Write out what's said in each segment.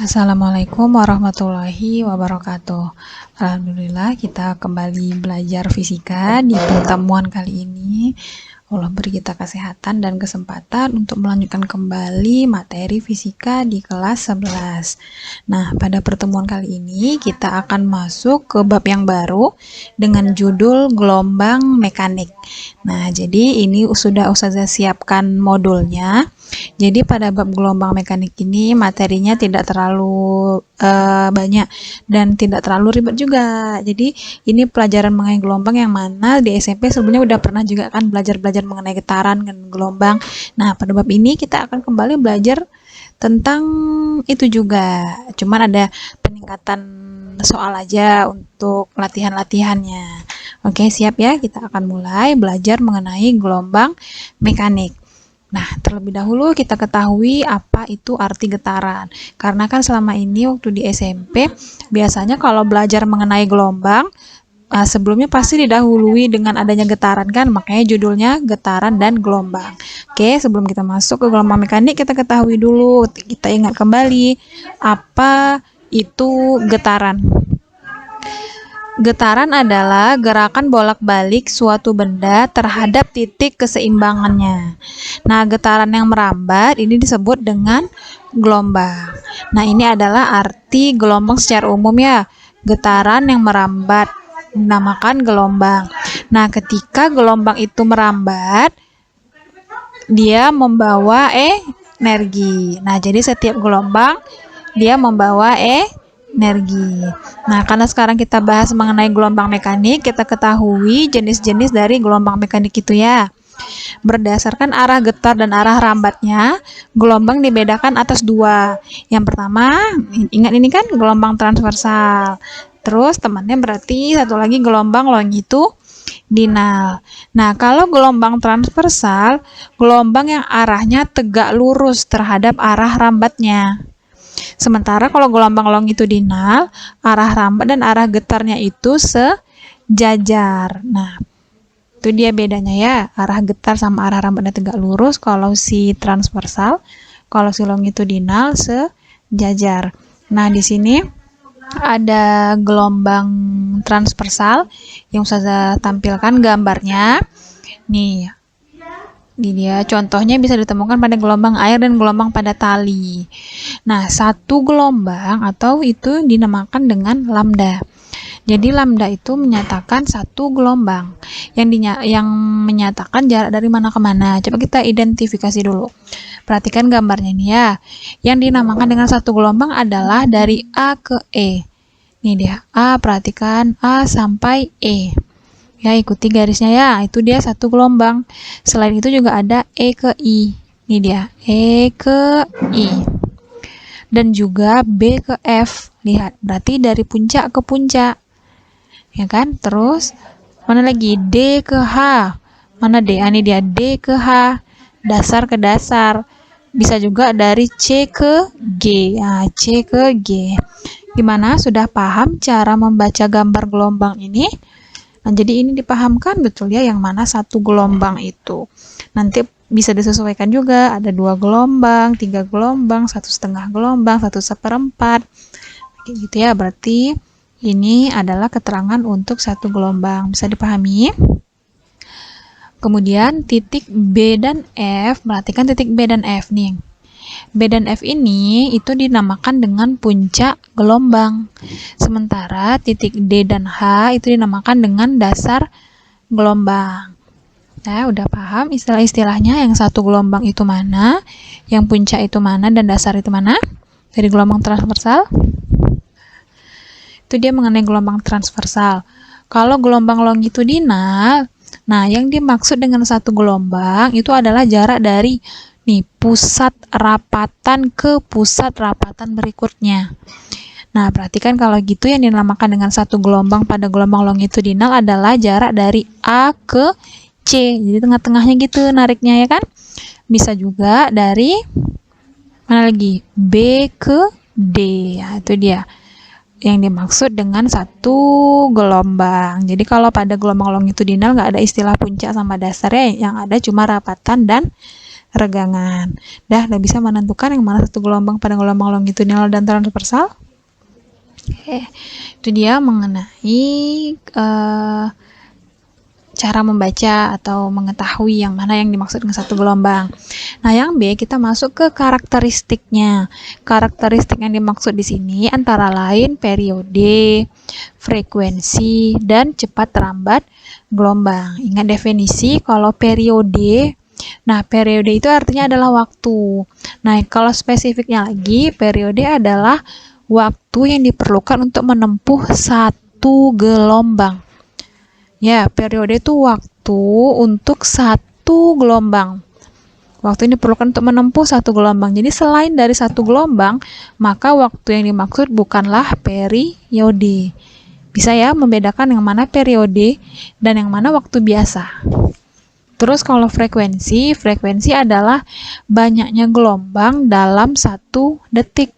Assalamualaikum warahmatullahi wabarakatuh. Alhamdulillah kita kembali belajar fisika di pertemuan kali ini. Allah beri kita kesehatan dan kesempatan untuk melanjutkan kembali materi fisika di kelas 11. Nah, pada pertemuan kali ini kita akan masuk ke bab yang baru dengan judul gelombang mekanik. Nah, jadi ini sudah Ustazah siapkan modulnya. Jadi pada bab gelombang mekanik ini materinya tidak terlalu banyak dan tidak terlalu ribet juga. Jadi ini pelajaran mengenai gelombang yang mana di SMP sebelumnya udah pernah juga kan belajar mengenai getaran dan gelombang. Nah, pada bab ini kita akan kembali belajar tentang itu juga. Cuman ada peningkatan soal aja untuk latihan-latihannya. Oke, siap ya? Kita akan mulai belajar mengenai gelombang mekanik. Nah, terlebih dahulu kita ketahui apa itu arti getaran. Karena kan selama ini waktu di SMP, biasanya kalau belajar mengenai gelombang, sebelumnya pasti didahului dengan adanya getaran kan, makanya judulnya getaran dan gelombang. Oke, sebelum kita masuk ke gelombang mekanik, kita ketahui dulu, kita ingat kembali apa itu getaran. Getaran adalah gerakan bolak-balik suatu benda terhadap titik keseimbangannya. Nah, getaran yang merambat ini disebut dengan gelombang. Nah, ini adalah arti gelombang secara umum ya. Getaran yang merambat dinamakan gelombang. Nah, ketika gelombang itu merambat, dia membawa energi. Nah, jadi setiap gelombang dia membawa energi. Nah, karena sekarang kita bahas mengenai gelombang mekanik, kita ketahui jenis-jenis dari gelombang mekanik itu ya. Berdasarkan arah getar dan arah rambatnya, gelombang dibedakan atas dua. Yang pertama, ingat ini kan gelombang transversal. Terus temannya berarti satu lagi gelombang longitudinal. Nah, kalau gelombang transversal, gelombang yang arahnya tegak lurus terhadap arah rambatnya. Sementara kalau gelombang longitudinal, arah rambat dan arah getarnya itu sejajar. Nah, itu dia bedanya ya, arah getar sama arah rambatnya tegak lurus kalau si transversal, kalau si longitudinal sejajar. Nah, di sini ada gelombang transversal yang saya tampilkan gambarnya. Nih, ini dia contohnya bisa ditemukan pada gelombang air dan gelombang pada tali. Nah, satu gelombang atau itu dinamakan dengan lambda. Jadi lambda itu menyatakan satu gelombang yang menyatakan jarak dari mana ke mana. Coba kita identifikasi dulu. Perhatikan gambarnya ini ya. Yang dinamakan dengan satu gelombang adalah dari A ke E. Ini dia, A, perhatikan A sampai E. Ya, ikuti garisnya ya, itu dia satu gelombang. Selain itu juga ada E ke I. Ini dia, E ke I. Dan juga B ke F. Lihat, berarti dari puncak ke puncak. Ya kan? Terus, mana lagi? D ke H. Mana D? Ini dia, D ke H. Dasar ke dasar. Bisa juga dari C ke G. Nah, C ke G. Gimana? Sudah paham cara membaca gambar gelombang ini? Nah, jadi ini dipahamkan betul ya yang mana satu gelombang itu. Nanti bisa disesuaikan juga, ada 2 gelombang, 3 gelombang, 1,5 gelombang, 1/4. Kayak gitu ya, berarti ini adalah keterangan untuk satu gelombang. Bisa dipahami? Kemudian titik B dan F, perhatikan titik B dan F nih. B dan F ini itu dinamakan dengan puncak gelombang. Sementara titik D dan H itu dinamakan dengan dasar gelombang. Nah, udah paham istilah-istilahnya, yang satu gelombang itu mana, yang puncak itu mana, dan dasar itu mana? Dari gelombang transversal. Itu dia mengenai gelombang transversal. Kalau gelombang longitudinal, nah yang dimaksud dengan satu gelombang itu adalah jarak dari pusat rapatan ke pusat rapatan berikutnya. Nah, perhatikan kalau gitu yang dinamakan dengan satu gelombang pada gelombang longitudinal adalah jarak dari A ke C. Jadi tengah-tengahnya gitu nariknya ya kan? Bisa juga dari mana lagi? B ke D. Ya, itu dia yang dimaksud dengan satu gelombang. Jadi kalau pada gelombang longitudinal nggak ada istilah puncak sama dasar ya, yang ada cuma rapatan dan regangan. Udah bisa menentukan yang mana satu gelombang pada gelombang longitudinal dan transversal. Oke, itu dia mengenai cara membaca atau mengetahui yang mana yang dimaksud dengan satu gelombang. Nah, yang B kita masuk ke karakteristiknya. Karakteristik yang dimaksud di sini antara lain periode, frekuensi, dan cepat lambat gelombang. Ingat definisi kalau periode. Nah, periode itu artinya adalah waktu. Nah, kalau spesifiknya lagi, periode adalah waktu yang diperlukan untuk menempuh satu gelombang. Ya, periode itu waktu untuk satu gelombang. Waktu ini diperlukan untuk menempuh satu gelombang. Jadi selain dari satu gelombang, maka waktu yang dimaksud bukanlah periode. Bisa ya membedakan yang mana periode dan yang mana waktu biasa. Terus kalau frekuensi adalah banyaknya gelombang dalam 1 detik.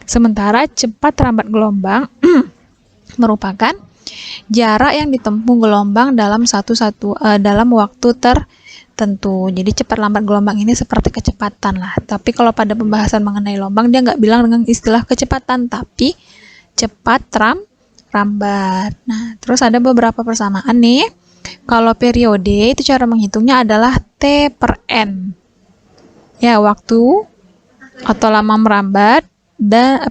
Sementara cepat lambat gelombang merupakan jarak yang ditempuh gelombang dalam dalam waktu tertentu. Jadi cepat lambat gelombang ini seperti kecepatan lah. Tapi kalau pada pembahasan mengenai gelombang dia nggak bilang dengan istilah kecepatan, tapi cepat lambat. Nah, terus ada beberapa persamaan nih. Kalau periode itu cara menghitungnya adalah T per N. Ya, waktu atau lama merambat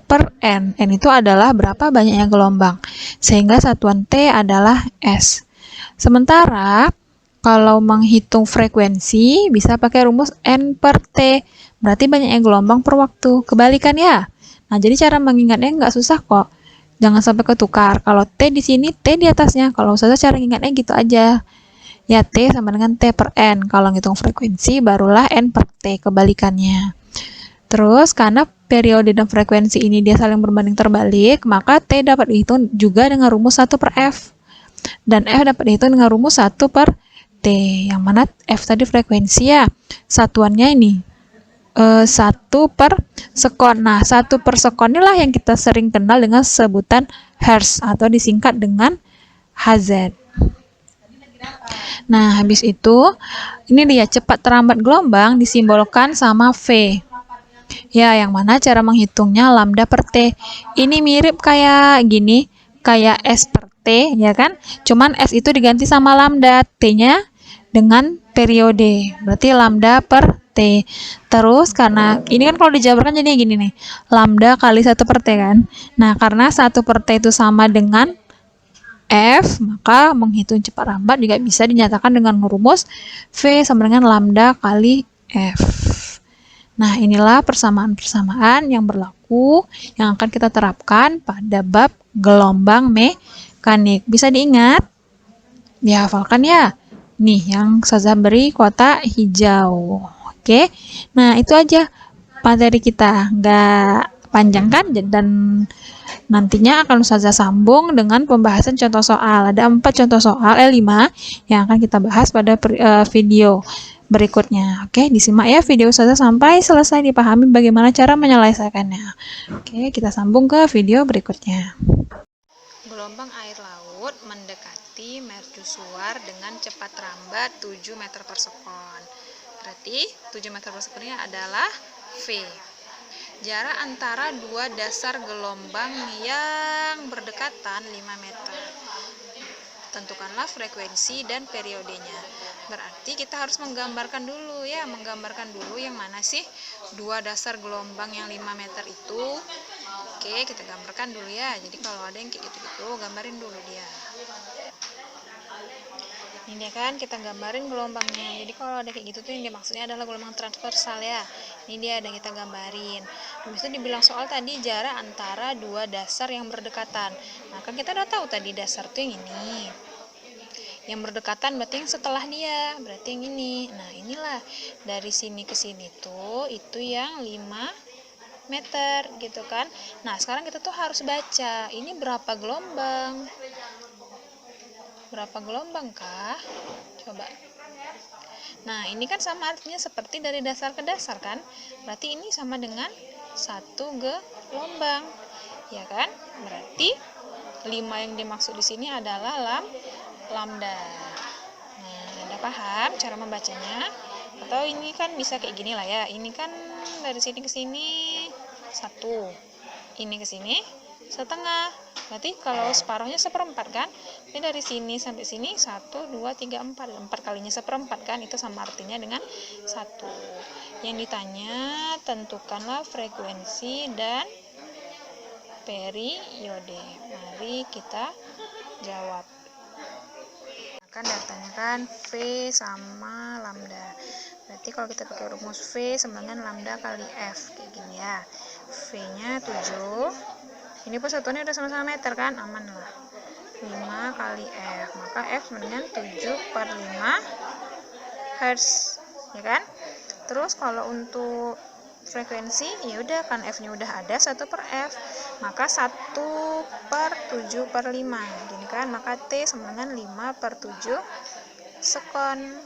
per N. N itu adalah berapa banyaknya gelombang. Sehingga satuan T adalah S. Sementara kalau menghitung frekuensi bisa pakai rumus N per T. Berarti banyaknya gelombang per waktu. Kebalikan ya. Nah, jadi cara mengingatnya nggak susah kok. Jangan sampai ketukar. Kalau T di sini, T di atasnya. Kalau susah cara ingatnya gitu aja. Ya, T sama dengan T per N. Kalau ngitung frekuensi, barulah N per T, kebalikannya. Terus, karena periode dan frekuensi ini dia saling berbanding terbalik, maka T dapat dihitung juga dengan rumus 1 per F. Dan F dapat dihitung dengan rumus 1 per T. Yang mana F tadi frekuensi ya. Satuannya ini. 1 per sekon. Nah, 1 per sekon inilah yang kita sering kenal dengan sebutan Hertz atau disingkat dengan Hz. Nah, habis itu ini dia cepat terlambat gelombang disimbolkan sama V. Ya, yang mana cara menghitungnya lambda per T. Ini mirip kayak gini, kayak S per T, ya kan? Cuman S itu diganti sama lambda, T-nya dengan periode. Berarti lambda per T. Terus karena ini kan kalau dijabarkan jadi gini nih. Lambda kali 1 per T kan. Nah, karena 1 per T itu sama dengan F, maka menghitung cepat lambat juga bisa dinyatakan dengan rumus V sama dengan lambda kali F. Nah, inilah persamaan-persamaan yang berlaku yang akan kita terapkan pada bab gelombang mekanik. Bisa diingat? Dihafalkan ya? Nih, yang Ustazah beri kotak hijau. Oke, nah itu aja materi kita, nggak panjang kan, dan nantinya akan Ustazah sambung dengan pembahasan contoh soal. Ada 4 contoh soal, 5 yang akan kita bahas pada video berikutnya. Oke, disimak ya video Ustazah sampai selesai, dipahami bagaimana cara menyelesaikannya. Oke, kita sambung ke video berikutnya. Gelombang air laut mendekati mercusuar dengan cepat lambat 7 meter per sekon. Berarti 7 meter per sekon ini adalah V. Jarak antara dua dasar gelombang yang berdekatan 5 meter. Tentukanlah frekuensi dan periodenya. Berarti kita harus menggambarkan dulu ya, yang mana sih dua dasar gelombang yang 5 meter itu. Oke, kita gambarkan dulu ya. Jadi kalau ada yang kayak gitu-gitu, gambarin dulu dia. Ini kan kita gambarin gelombangnya. Jadi kalau ada kayak gitu tuh yang dimaksudnya adalah gelombang transversal ya. Ini dia ada kita gambarin. Habis itu dibilang soal tadi jarak antara dua dasar yang berdekatan. Maka kita udah tahu tadi dasar tuh yang ini. Yang berdekatan berarti yang setelah dia, berarti yang ini. Nah, inilah dari sini ke sini tuh itu yang 5 meter gitu kan. Nah, sekarang kita tuh harus baca ini berapa gelombang. Berapa gelombang kah? Coba. Nah, ini kan sama artinya seperti dari dasar ke dasar kan? Berarti ini sama dengan 1 gelombang. Ya kan? Berarti 5 yang dimaksud di sini adalah lambda. Nah, Anda paham cara membacanya? Atau ini kan bisa kayak gini lah ya, ini kan dari sini ke sini 1, ini ke sini setengah, berarti kalau separuhnya seperempat kan. Ini dari sini sampai sini 1, 2, 3, 4 kalinya seperempat kan, itu sama artinya dengan 1. Yang ditanya, tentukanlah frekuensi dan periode. Mari kita jawab. Kan datanya kan V sama lambda, berarti kalau kita pakai rumus V sama dengan lambda kali F, kayak gini ya. V nya 7, ini persatuannya udah sama-sama meter kan, aman lah. 5 kali F, maka F sama dengan 7/5 Hz, ya kan. Terus kalau untuk frekuensi, ya udah kan F nya udah ada 1/F, maka 1/7/5 gini kan, maka T sama dengan 5/7 sekon.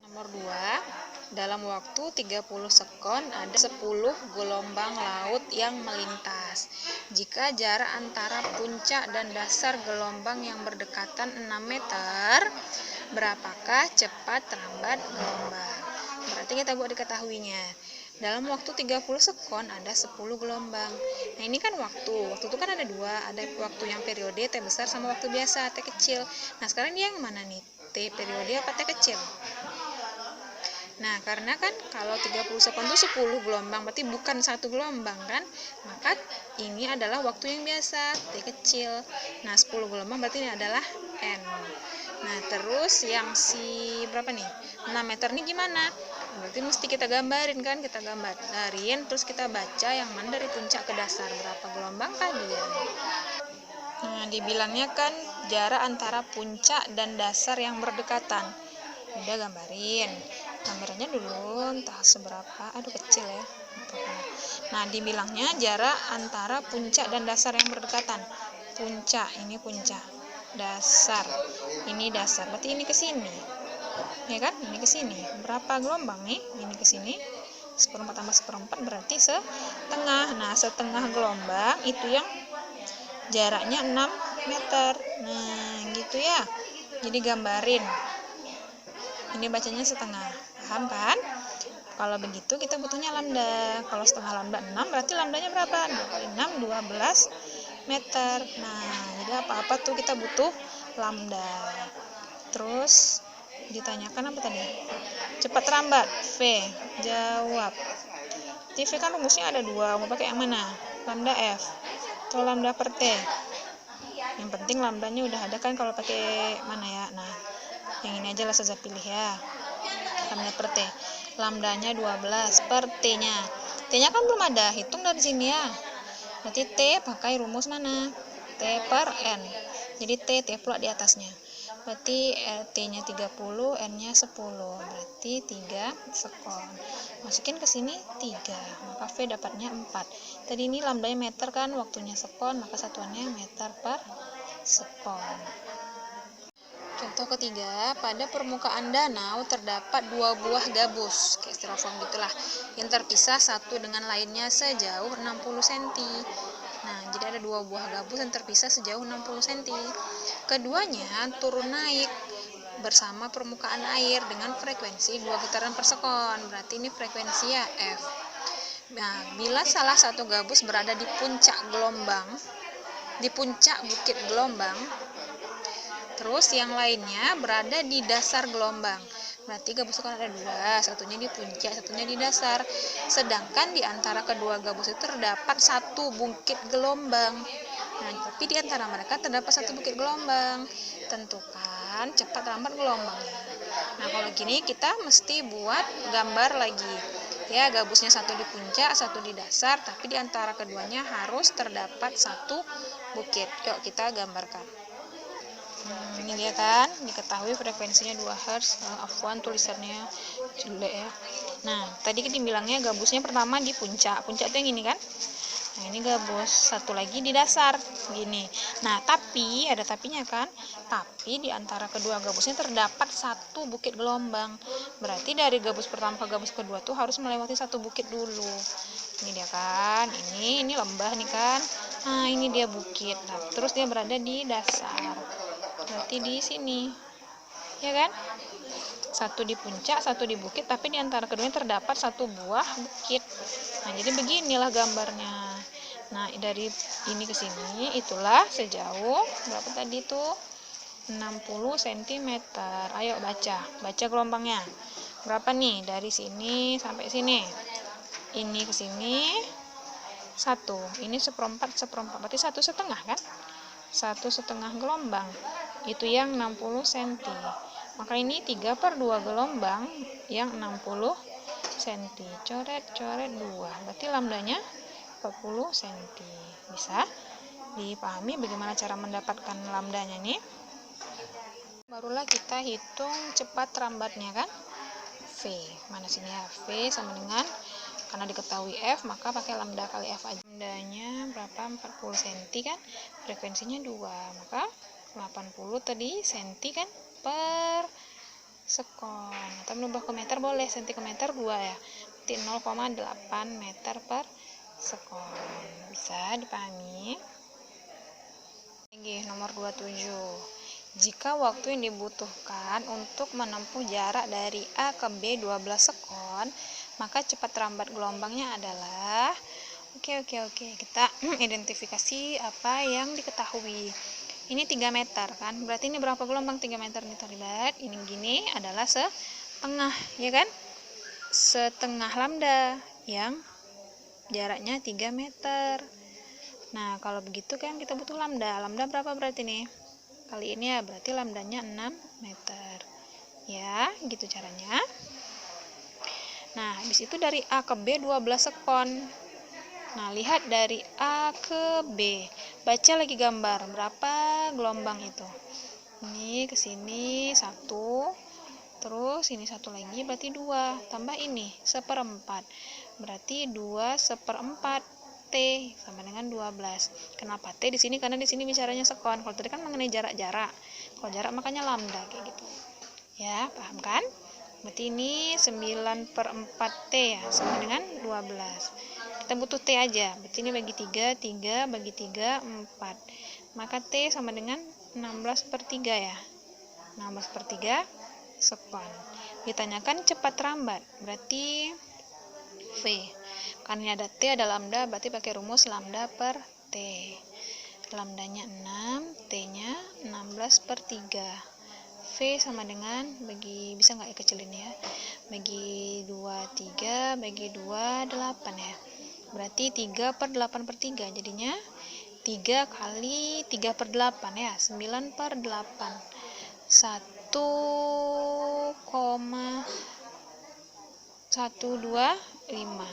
Nomor 2, dalam waktu 30 sekon ada 10 gelombang laut yang melintas. Jika jarak antara puncak dan dasar gelombang yang berdekatan 6 meter, berapakah cepat lambat gelombang? Berarti kita buat diketahuinya. Dalam waktu 30 sekon ada 10 gelombang. Nah, ini kan waktu itu kan ada dua, ada waktu yang periode T besar sama waktu biasa T kecil. Nah, sekarang dia yang mana nih? T periode apa T kecil? Nah, karena kan kalau 30 sekon itu 10 gelombang, berarti bukan satu gelombang kan? Maka ini adalah waktu yang biasa, T kecil. Nah, 10 gelombang berarti ini adalah N. Nah, terus yang si berapa nih? 6 meter ini gimana? Berarti mesti kita gambarin kan, kita gambarin, terus kita baca yang mana dari puncak ke dasar, berapa gelombang kah dia. Nah, dibilangnya kan jarak antara puncak dan dasar yang berdekatan. Udah gambarin, gambarannya dulu entah seberapa, aduh kecil ya. Nah, dibilangnya jarak antara puncak dan dasar yang berdekatan. Puncak, ini puncak, dasar, ini dasar, berarti ini ke sini, ya kan, ini ke sini. Berapa gelombang nih? Ini ke sini 1/4 tambah 1/4 berarti setengah. Nah, setengah gelombang itu yang jaraknya 6 meter. Nah, gitu ya. Jadi gambarin. Ini bacanya setengah. Paham kan? Kalau begitu kita butuhnya lambda. Kalau setengah lambda 6, berarti lambdanya berapa? 2 kali 6, 12 meter. Nah, jadi apa-apa tuh kita butuh lambda. Terus ditanyakan apa tadi? Cepat lambat, V. Jawab. V kan rumusnya ada dua, mau pakai yang mana? Lambda F atau lambda per T? Yang penting lambdanya udah ada kan kalau pakai mana ya. Nah, yang ini aja lah saja pilih ya, lambda per T. Lambdanya 12 per T-nya. T-nya kan belum ada, hitung dari sini ya. Berarti T pakai rumus mana? T per N. Jadi T pula di atasnya. Berarti T-nya 30, N-nya 10. Berarti 3 sekon. Masukin ke sini 3, maka V dapatnya 4. Tadi ini lambdanya meter kan, waktunya sekon, maka satuannya meter per sekon. Contoh ketiga, pada permukaan danau terdapat 2 buah gabus, kayak styrofoam gitulah, yang terpisah satu dengan lainnya sejauh 60 cm. Nah, jadi ada 2 buah gabus yang terpisah sejauh 60 cm. Keduanya turun naik bersama permukaan air dengan frekuensi 2 getaran per sekon. Berarti ini frekuensi ya F. Nah, bila salah satu gabus berada di puncak bukit gelombang, terus yang lainnya berada di dasar gelombang. Berarti gabus itu kan ada 2, satunya di puncak, satunya di dasar. Sedangkan di antara kedua gabus itu terdapat 1 bukit gelombang. Nah, tapi di antara mereka terdapat 1 bukit gelombang. Tentukan cepat lambat gelombangnya. Nah, kalau gini kita mesti buat gambar lagi. Ya, gabusnya 1 di puncak, 1 di dasar, tapi di antara keduanya harus terdapat 1 bukit. Yuk kita gambarkan. Ini dia kan, diketahui frekuensinya 2 Hz. Afwan tulisannya jelek ya. Nah, tadi kita bilangnya gabusnya pertama di puncak. Puncak itu yang ini kan. Nah, ini gabus, satu lagi di dasar gini. Nah, tapi ada tapinya kan. Tapi di antara kedua gabusnya terdapat 1 bukit gelombang. Berarti dari gabus pertama ke gabus kedua tuh harus melewati 1 bukit dulu. Ini dia kan. Ini lembah nih kan. Nah, ini dia bukit. Nah, terus dia berada di dasar. Berarti di sini. ya kan? Satu di puncak, satu di bukit, tapi di antara keduanya terdapat satu buah bukit. Nah, jadi beginilah gambarnya. Nah, dari ini ke sini itulah sejauh berapa tadi tuh? 60 cm. Ayo baca gelombangnya. Berapa nih dari sini sampai sini? Ini ke sini 1. Ini seperempat, berarti 1,5 kan? 1,5 gelombang. Itu yang 60 cm. Maka ini 3/2 gelombang yang 60 cm. Coret 2. Berarti lambdanya 40 cm. Bisa dipahami bagaimana cara mendapatkan lambdanya nih? Barulah kita hitung cepat rambatnya kan? V. Mana sini ya? V sama dengan, karena diketahui F, maka pakai lambda kali F aja. Lambdanya berapa? 40 cm kan? Frekuensinya 2. Maka 80 tadi cm kan? Per sekon. Atau berubah ke meter boleh, cm ke meter 2 ya. Berarti 0,8 meter per sekon. Bisa dipahami? Lagi nomor 27. Jika waktu yang dibutuhkan untuk menempuh jarak dari A ke B 12 sekon, maka cepat rambat gelombangnya adalah Oke. Kita identifikasi apa yang diketahui. Ini 3 meter kan? Berarti ini berapa gelombang 3 meter nih terlibat? Ini gini adalah setengah, ya kan? Setengah lambda yang jaraknya 3 meter. Nah, kalau begitu kan kita butuh lambda. Lambda berapa berarti nih? Kali ini ya berarti lambdanya 6 meter. Ya, gitu caranya. Nah, habis itu dari A ke B 12 sekon. Nah, lihat dari A ke B. Baca lagi gambar. Berapa gelombang itu? Ini ke sini 1. Terus ini 1 lagi berarti 2. Tambah ini 1/4. Berarti 2/4. T sama dengan 12. Kenapa T di sini? Karena di sini bicaranya sekon. Kalau tadi kan mengenai jarak-jarak. Kalau jarak makanya lambda kayak gitu. Ya, paham kan? Berarti ini 9/4 T ya, sama dengan 12. Kita butuh T aja. Berarti ini bagi 3, 3 bagi 3, 4. Maka T sama dengan 16/3 ya. 16/3 sekon. Ditanyakan cepat rambat. Berarti V. Karena ada T, ada lambda, berarti pakai rumus lambda per T. Lambdanya 6, T-nya 16/3. V sama dengan, bisa nggak kecilin ya? Bagi 2, 3, bagi 2, 8 ya. Berarti 3/8/3. Jadinya 3 kali 3/8 ya, 9/8. 1,125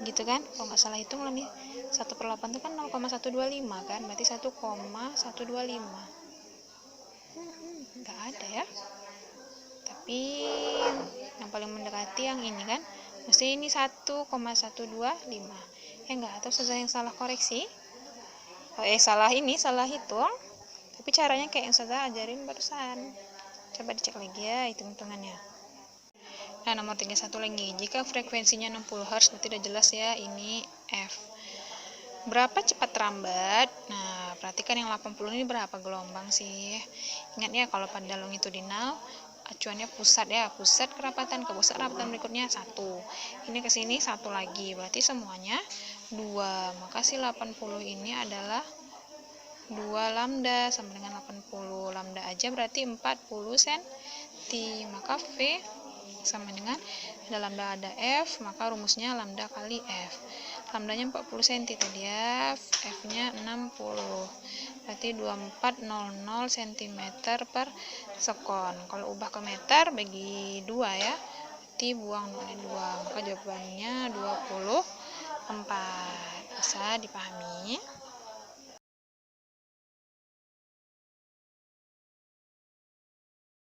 gitu kan, kalau nggak salah hitung lebih 1/8 itu kan 0,125 kan, berarti 1,125. Nggak ada ya, tapi yang paling mendekati yang ini kan, mesti ini 1,125 ya enggak, atau saya yang salah koreksi, salah hitung, tapi caranya kayak yang saya ajarin barusan. Coba dicek lagi ya hitung-hitungannya. Nah, nomor 31 lagi. Jika frekuensinya 60 Hz, berarti udah jelas ya, ini F. Berapa cepat rambat? Nah, perhatikan yang 80 ini berapa gelombang sih? Ingat ya, kalau pada longitudinal, acuannya pusat ya. Pusat kerapatan ke pusat kerapatan berikutnya 1. Ini ke sini 1 lagi. Berarti semuanya 2. Maka si 80 ini adalah 2 lambda sama dengan 80. Lambda aja berarti 40 cm. Maka V sama dengan ada lambda ada F, maka rumusnya lambda kali F. Lambdanya 40 cm tadi ya, F-nya 60. Berarti 2400 cm per sekon. Kalau ubah ke meter bagi 2 ya. Berarti buang 2. Maka jawabannya 24. Bisa dipahami?